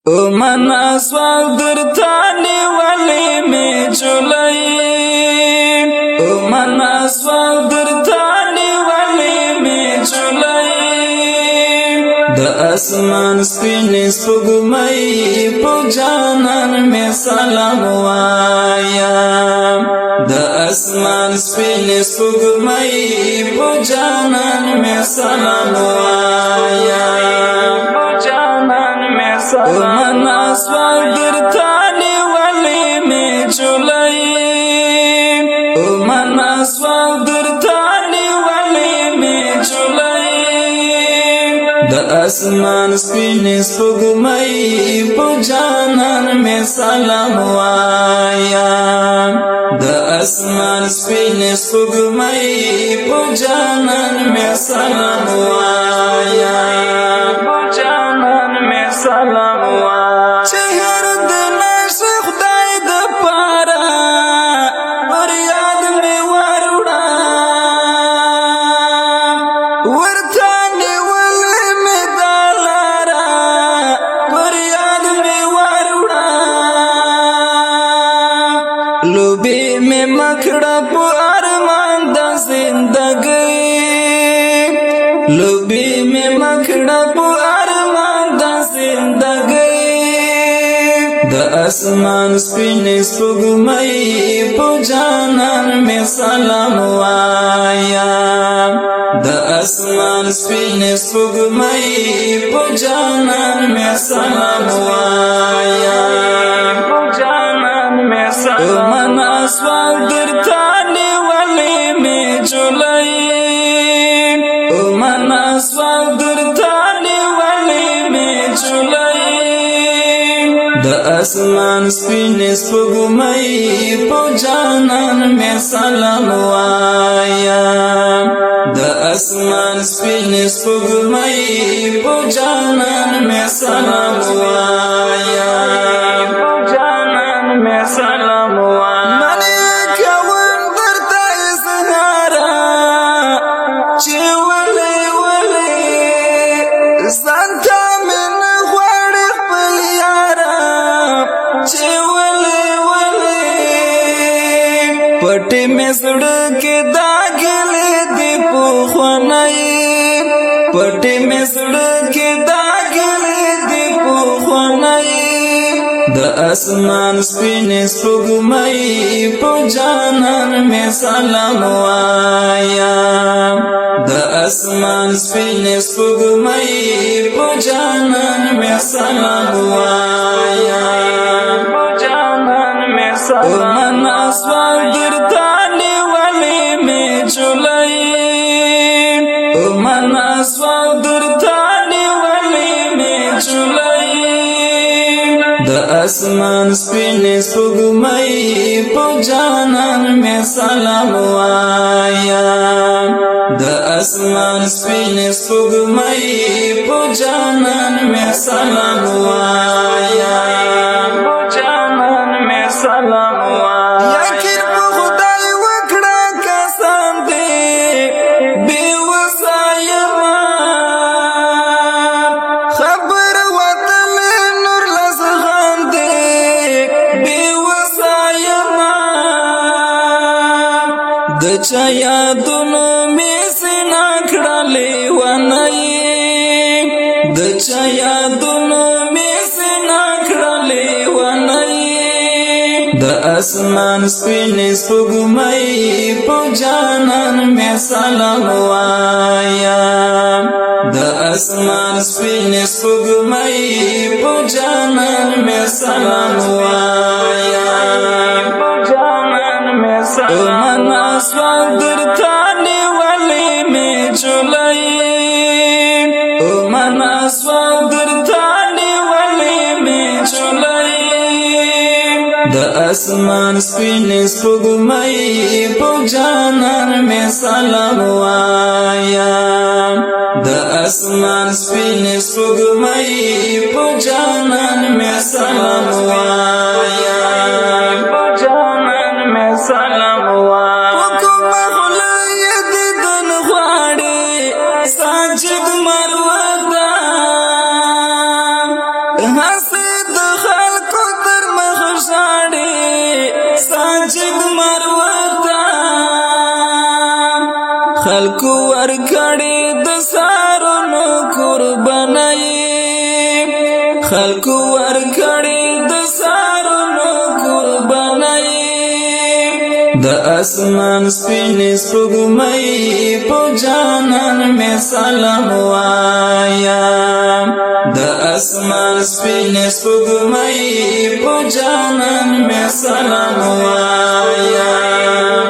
منا سوال درتانی ولی می جولی منا سوال درتانی ولی می جولی د اسمان سپین سپوږمۍ په جانان می سلام وایم د اسمان سپین سپوږمۍ په جانان می سلام وایم منا سوال درتانی ولی می جولی منا سوال درتانی ولی می جولی د اسمان سپین سپوږمۍ په جانان می سلام وایم د اسمان سپین سپوږمۍ په جانان می سلام وایم سلام وا چهر د نش خدای د پارا ور یاد می وروړه ورته نیول می دلارا ور یاد می وروړه لوبي می مکړه په ارمان د زندګۍ لوبي می مکړه په د اسمان سپین سپوږمۍ په جانان می سلام وایم د اسمان سپین سپوږمۍ په جانان می سلام وایم په جانان می سلام منا سوال درتانی ولی می جولی منا سوال درتانی ولی می جولی د اسمان سپین سپوږمۍ په جانان می سلام وایم د اسمان سپین سپوږمۍ په جانان می سلام وایم په جانان می سلام وایم منی کوم درته اظهارا چې ولی ولی ځانته پټي مې زړه کې داغلې دی په خونای پټي مې زړه کې داغلې دی په خونای د اسمان سپین سپوږمۍ په جانان مې سلام وایم د اسمان سپین سپوږمۍ په جانان مې سلام وایم په جانان مې سلام منا سوال درتانی ولی می جولی منا سوال درتانی ولی می جولی د اسمان سپین سپوږمۍ په جانان می سلام وایم د اسمان سپین سپوږمۍ په جانان می سلام وایم په جانان می سلام یقین په خدای وکړه قسم دې بے وسایما خبر وطن نور لزغان دې بے وسایما د چا یادونو می سینا کړلې ونای د چا یادونو می سینا کړلې ونای د اسمان سپین سپوږمۍ په جانان می سلام وایم د اسمان سپین سپوږمۍ په جانان می سلام وایم په جانان می سلام منا سوال درتانی ولی می جولی منا سوال درتانی ولی می جولی د اسمان سپین سپوږمۍ په جانان می سلام وایم د اسمان سپین سپوږمۍ په جانان می سلام وایم په جانان می سلام وایم کوم خلای دې دن غواړي ساجد مروه هسه ورکړې د سارونو قرباني خلکو ورکړې د سارونو قرباني د اسمان سپین سپوږمۍ په جانان می سلام وایا د اسمان سپین سپوږمۍ په جانان می سلام وایا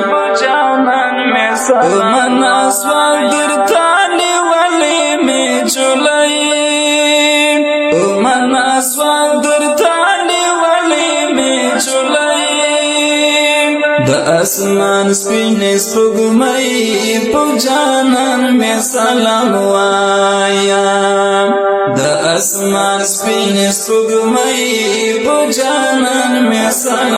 په جانان می سلام مناسوال درتانی ولی می چولای مناسوال درتانی ولی می چولای د اسمان سپین سپوږمۍ په جانان می سلام وایا د اسمان سپین سپوږمۍ په جانان می سلام